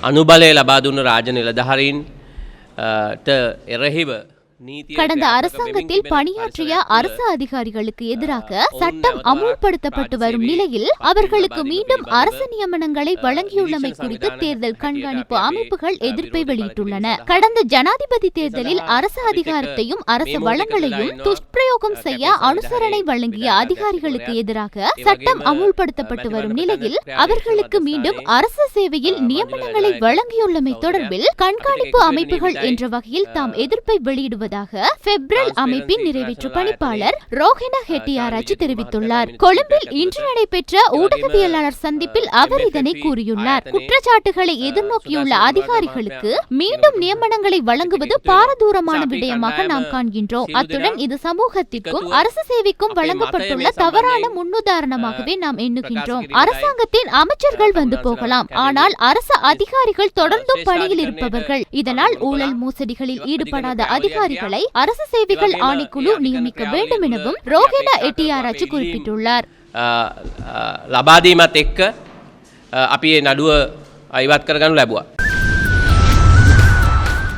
අනුබලය ලබා දුන්න රාජ්‍ය නිලධාරීන් එරෙහිව கடந்த அரசாங்கத்தில் பணியாற்றிய அரசு அதிகாரிகளுக்கு எதிராக சட்டம் அமுல்படுத்தப்பட்டு வரும் நிலையில் அவர்களுக்கு மீண்டும் அரசு நியமனங்களை வழங்கியுள்ளமை குறித்து தேர்தல் கண்காணிப்பு அமைப்புகள் எதிர்ப்பை வெளியிட்டுள்ளன. கடந்த ஜனாதிபதி தேர்தலில் அரசு அதிகாரத்தையும் அரசு வளங்களையும் துஷ்பிரயோகம் செய்ய அனுசரணை வழங்கிய அதிகாரிகளுக்கு எதிராக சட்டம் அமுல்படுத்தப்பட்டு வரும் நிலையில் அவர்களுக்கு மீண்டும் அரசு சேவையில் நியமனங்களை வழங்கியுள்ளமை தொடர்பில் கண்காணிப்பு அமைப்புகள் என்ற வகையில் தாம் எதிர்ப்பை வெளியிடுவது பெப்ரல் அமைப்பின் நிறைவேற்று பணிப்பாளர் ரோஹின ஹெட்டியாராச்சி தெரிவித்துள்ளார். கொழும்பில் இன்று நடைபெற்ற ஊடகவியலாளர் சந்திப்பில் அவர் இதனை கூறியுள்ளார். குற்றச்சாட்டுகளை எதிர்நோக்கியுள்ள அதிகாரிகளுக்கு மீண்டும் நியமனங்களை வழங்குவது பாரதூரமான விடயமாக நாம் காண்கின்றோம். அத்துடன் இது சமூகத்திற்கும் அரசு சேவைக்கும் வழங்கப்பட்டுள்ள தவறான முன்னுதாரணமாகவே நாம் எண்ணுகின்றோம். அரசாங்கத்தின் அமைச்சர்கள் வந்து போகலாம், ஆனால் அரசு அதிகாரிகள் தொடர்ந்தும் பணியில் இருப்பவர்கள். இதனால் ஊழல் மோசடிகளில் ஈடுபடாத அதிகாரிகள் அரசு சேவைகள் ஆணைக்குழு நியமிக்க வேண்டும் எனவும் ரோஹின எட்டியாராச்சி குறிப்பிட்டுள்ளார். ලබා දීමත් එක්ක අපි ඒ නඩුව අයිවත් කරගනු ලැබුවා.